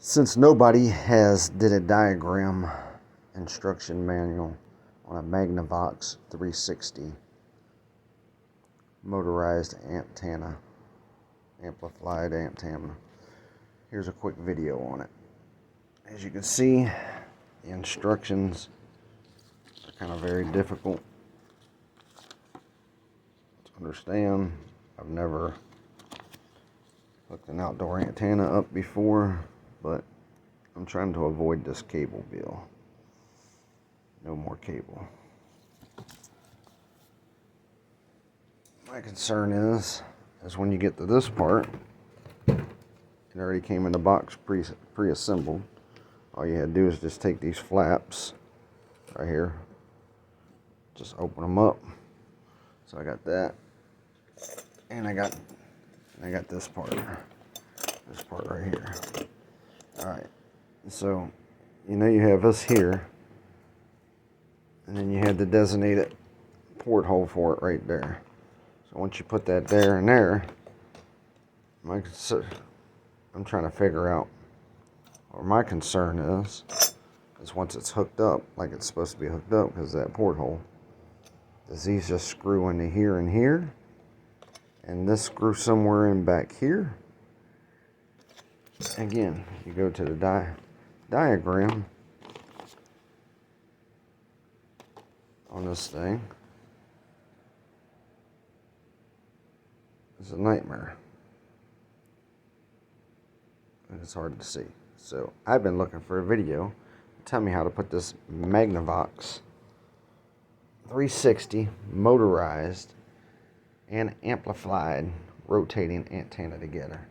Since nobody has did a diagram instruction manual on a Magnavox 360 motorized amplified antenna, here's a quick video on it. As you can see, the instructions are kind of very difficult to understand. I've never hooked an outdoor antenna up before, but I'm trying to avoid this cable bill. No more cable. My concern is when you get to this part, it already came in the box pre-assembled. All you had to do is just take these flaps right here, just open them up. So I got that, and I got this part right here. All right, so you have this here, and then you had the designated porthole for it right there. So once you put that there and there, I'm trying to figure out, or my concern is once it's hooked up like it's supposed to be hooked up, because of that porthole, does these just screw into here and here, and this screw somewhere in back here? Again, you go to the diagram on this thing. It's a nightmare. And it's hard to see. So I've been looking for a video to tell me how to put this Magnavox 360 motorized and amplified rotating antenna together.